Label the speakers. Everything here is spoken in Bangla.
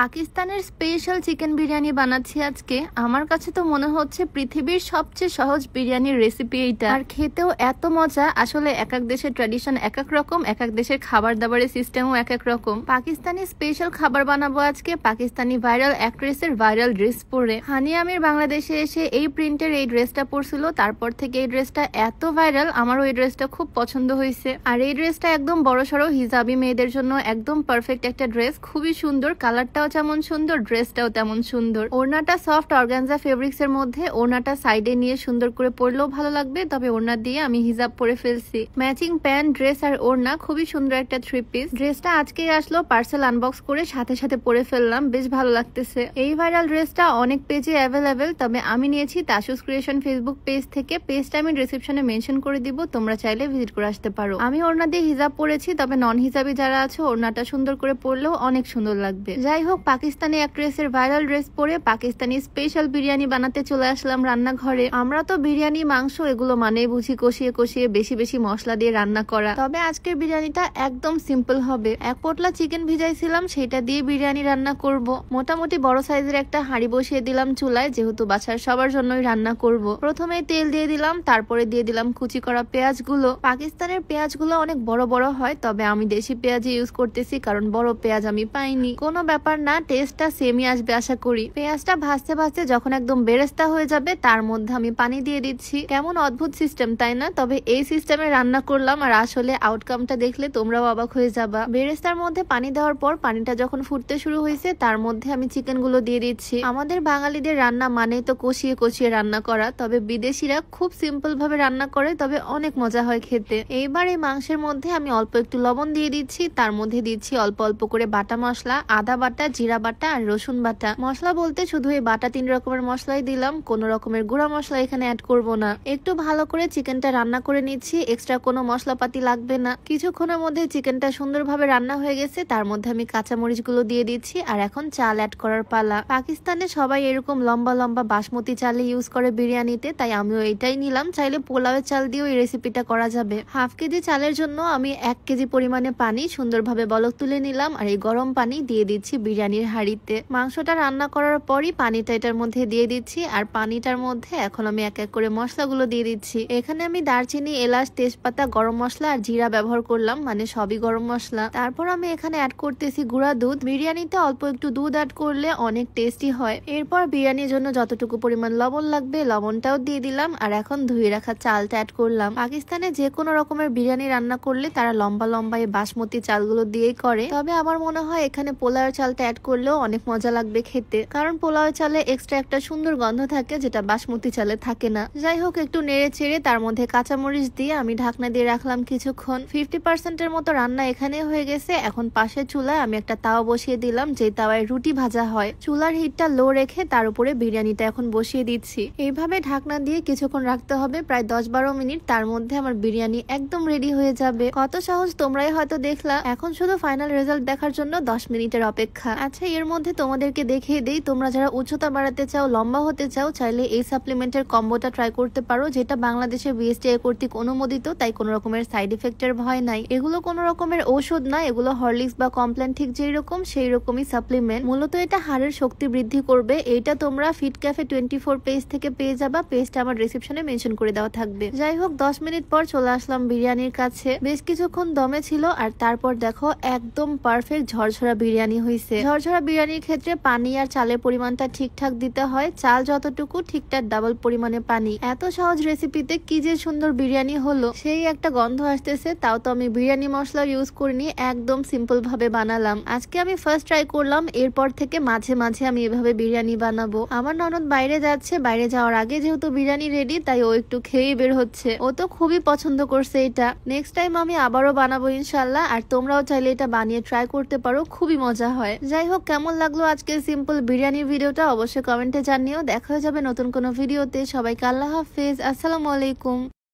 Speaker 1: পাকিস্তানের স্পেশাল চিকেন বিরিয়ানি বানাচ্ছি আজকে। আমার কাছে তো মনে হচ্ছে পৃথিবীর সবচেয়ে সহজ বিরিয়ানির রেসিপি এইটা, আর খেতেও এত মজা। আসলে এক এক দেশের ট্র্যাডিশন এক এক রকম, এক এক দেশের খাবার দাবারের সিস্টেমও এক এক রকম। পাকিস্তানি স্পেশাল খাবার বানাবো আজকে পাকিস্তানি ভাইরাল অ্যাক্ট্রেসের ভাইরাল ড্রেস পরে। হানিয়া আমির বাংলাদেশে এসে এই প্রিন্টের এই ড্রেসটা পরছিল, তারপর থেকে এই ড্রেসটা এত ভাইরাল, আমারও এই ড্রেসটা খুব পছন্দ হয়েছে। আর এই ড্রেসটা একদম বড়সড় হিজাবি মেয়েদের জন্য একদম পারফেক্ট একটা ড্রেস, খুবই সুন্দর, কালারটাও যেমন সুন্দর ড্রেসটাও তেমন সুন্দর। ওড়নাটা সফট অর্গানজা ফেব্রিক্স এর মধ্যে, ওড়নাটা সাইডে নিয়ে সুন্দর করে পরলেও ভালো লাগবে, তবে ওড়না দিয়ে আমি হিজাব পরে ফেলছি। ম্যাচিং প্যান্ট, ড্রেস আর ওড়না, খুবই সুন্দর একটা থ্রি পিস। ড্রেসটা আজকে আসলো, পার্সেল আনবক্স করে সাথে সাথে পরে ফেললাম, বেশ ভালো লাগতেছে। এই ভাইরাল ড্রেসটা অনেক পেজে অ্যাভেলেবেল, তবে আমি নিয়েছি তাসুস ক্রিয়েশন ফেসবুক পেজ থেকে। পেজটা আমি ডিসক্রিপশনে মেনশন করে দিব, তোমরা চাইলে ভিজিট করে আসতে পারো। আমি ওড়না দিয়ে হিজাব পরেছি, তবে নন হিজাবি যারা আছে ওড়নাটা সুন্দর করে পরলেও অনেক সুন্দর লাগবে। যাই হোক, পাকিস্তানি অ্যাক্ট্রেসের ভাইরাল ড্রেস পরে পাকিস্তানি স্পেশাল বিরিয়ানি বানাতে চলে আসলাম রান্নাঘরে। আমরা তো বিরিয়ানি, মাংস এগুলো মানেই বুঝি কষিয়ে কষিয়ে বেশি বেশি মশলা দিয়ে রান্না করা, তবে আজকের বিরিয়ানিটা একদম সিম্পল হবে। এক পোটলা চিকেন ভিজাইছিলাম, সেটা দিয়ে বিরিয়ানি রান্না করব। মোটামুটি বড় সাইজের একটা হাঁড়ি বসিয়ে দিলাম চুলায়, যেহেতু বাসার সবার জন্যই রান্না করব। প্রথমে তেল দিয়ে দিলাম, তারপরে দিয়ে দিলাম কুচি করা পেঁয়াজগুলো। পাকিস্তানের পেঁয়াজগুলো অনেক বড় বড় হয়, তবে আমি দেশি পেঁয়াজ ইউজ করতেছি, কারণ বড় পেঁয়াজ আমি পাইনি। কোনো ব্যাপার না, টেস্টটা সেমই আসবে আশা করি। পেঁয়াজটা ভাজতে ভাজতে যখন একদম বেরেস্তা হয়ে যাবে, তার মধ্যে আমি পানি দিয়ে দিচ্ছি। কেমন অদ্ভুত সিস্টেম, তাই না? তবে এই সিস্টেমে রান্না করলাম, আর আসলে আউটকামটা দেখলে তোমরাও অবাক হয়ে যাবা। বেরেস্তার মধ্যে পানি দেওয়ার পর পানিটা যখন ফুটতে শুরু হয়েছে, তার মধ্যে আমি চিকেন গুলো দিয়ে দিচ্ছি। আমাদের বাঙালিদের রান্না মানেই তো কষিয়ে কষিয়ে রান্না করা, তবে বিদেশিরা খুব সিম্পল ভাবে রান্না করে, তবে অনেক মজা হয় খেতে। এইবার এই মাংসের মধ্যে আমি অল্প একটু লবণ দিয়ে দিচ্ছি, তার মধ্যে দিচ্ছি অল্প অল্প করে বাটা মশলা, আদা বাটা, জিরা বাটা আর রসুন বাটা। মশলা বলতে শুধু এই বাটা 3 রকমের মশলাই দিলাম, কোন রকমের গুঁড়া মশলা এখানে অ্যাড করব না। একটু ভালো করে চিকেনটা রান্না করে নিচ্ছি, এক্সট্রা কোনো মশলাপাতি লাগবে না। কিছুক্ষণের মধ্যে চিকেনটা সুন্দরভাবে রান্না হয়ে গেছে, তার মধ্যে আমি কাঁচামরিচ গুলো দিয়ে দিচ্ছি, আর এখন চাল অ্যাড করার পালা। পাকিস্তানে সবাই এরকম লম্বা লম্বা বাসমতি চাল ইউজ করে বিরিয়ানিতে, তাই আমিও এটাই নিলাম। চাইলে পোলাওয়ের চাল দিয়েও এই রেসিপিটা করা যাবে। হাফ কেজি চালের জন্য আমি 1 কেজি পরিমাণে পানি সুন্দরভাবে বলক তুলে নিলাম, আর এই গরম পানি দিয়ে দিচ্ছি বিরিয়ানির হাঁড়িতে। মাংসটা রান্না করার পরই পানিটা এটার মধ্যে দিয়ে দিচ্ছি, আর পানিটার মধ্যে এখন আমি এক এক করে মশলাগুলো দিয়ে দিচ্ছি। এখানে আমি দারচিনি, এলাচ, তেজপাতা, গরম মশলা আর জিরা ব্যবহার করলাম, মানে সবই গরম মশলা। তারপর আমি এখানে অ্যাড করতেছি গুঁড়া দুধ। বিরিয়ানিতে অল্প একটু দুধ অ্যাড করলে অনেক টেস্টি হয়। এরপর বিরিয়ানির জন্য যতটুকু পরিমাণ লবণ লাগবে লবণটাও দিয়ে দিলাম, আর এখন ধুয়ে রাখা চালটা অ্যাড করলাম। পাকিস্তানে যে কোনো রকমের বিরিয়ানি রান্না করলে তারা লম্বা লম্বা এই বাসমতি চালগুলো দিয়েই করে, তবে আমার মনে হয় এখানে পোলাওয়ের চালটা অ্যাড করলেও অনেক মজা লাগবে খেতে, কারণ পোলাওয়ের চালে এক্সট্রা একটা সুন্দর গন্ধ থাকে, যেটা বাসমতি চালে থাকে না। যাই হোক, একটু নেড়ে চেড়ে তার মধ্যে কাঁচামরিচ দিয়ে আমি ঢাকনা দিয়ে রাখলাম কিছুক্ষণ। 50% এর মতো রান্না এখানে হয়ে গেছে। এখন পাশের চুলায় আমি একটা তাওয়া বসিয়ে দিলাম, যে তাওয়ায় রুটি ভাজা হয়। চুলার হিটটা লো রেখে তার উপরে বিরিয়ানিটা এখন বসিয়ে দিচ্ছি। এইভাবে ঢাকনা দিয়ে কিছুক্ষণ রাখতে হবে, প্রায় 10-12 মিনিট। তার মধ্যে আমার বিরিয়ানি একদম রেডি হয়ে যাবে। কত সহজ, তোমরাই হয়তো দেখলা। এখন শুধু ফাইনাল রেজাল্ট দেখার জন্য 10 মিনিটের অপেক্ষা। আচ্ছা, এর মধ্যে তোমাদেরকে দেখিয়ে দেই, তোমরা যারা উচ্চতা বাড়াতে চাও, লম্বা হতে চাও, চাইলে এই সাপ্লিমেন্টের কম্বোটা ট্রাই করতে পারো, যেটা বাংলাদেশের বিএসটিআই কর্তৃক অনুমোদিত, তাই কোনো রকমের সাইড ইফেক্টের ভয় নাই। এগুলো কোনো রকমের ঔষধ না, এগুলো হরলিক্স বা কমপ্ল্যান ঠিক যেই রকম সেই রকমই সাপ্লিমেন্ট। মূলত এটা হাড়ের শক্তি বৃদ্ধি করবে। এইটা তোমরা ফিট ক্যাফে 24 পেজ থেকে পেয়ে যাবা, পেজটা আমার ডিসক্রিপশনে মেনশন করে দেওয়া থাকবে। যাই হোক, 10 মিনিট পর চলে আসলাম বিরিয়ানির কাছে। বেশ কিছুক্ষণ দমে ছিল, আর তারপর দেখো একদম পারফেক্ট ঝরঝরা বিরিয়ানি হয়েছে। ঝরঝরা বিরিয়ানির ক্ষেত্রে পানি আর চালের পরিমাণটা ঠিকঠাক দিতে হয়, চাল যতটুকু ঠিকঠাক ডাবল পরিমাণে পানি। এত সহজ রেসিপিতে কি যে সুন্দর বিরিয়ানি হলো, সেই একটা গন্ধ আসতেছে। তাও তো আমি বিরিয়ানি মশলা ইউজ করিনি, একদম সিম্পল ভাবে বানালাম। আজকে আমি ফার্স্ট ট্রাই করলাম, এরপর থেকে মাঝে মাঝে আমি এভাবে বিরিয়ানি বানাবো। আমার ননদ বাইরে যাচ্ছে, বাইরে যাওয়ার আগে যেহেতু বিরিয়ানি রেডি, তাই ও একটু খেয়েই বের হচ্ছে। ও তো খুবই পছন্দ করছে এটা। নেক্সট টাইম আমি আবারও বানাবো ইনশাল্লাহ, আর তোমরাও চাইলে এটা বানিয়ে ট্রাই করতে পারো, খুবই মজা হয়। যাই হোক, কেমন লাগলো আজকের সিম্পল বিরিয়ানি ভিডিওটা অবশ্যই কমেন্টে জানিও। দেখা হয়ে যাবে নতুন কোনো ভিডিওতে। সবাইকে আল্লাহ হাফেজ, আসসালামু আলাইকুম।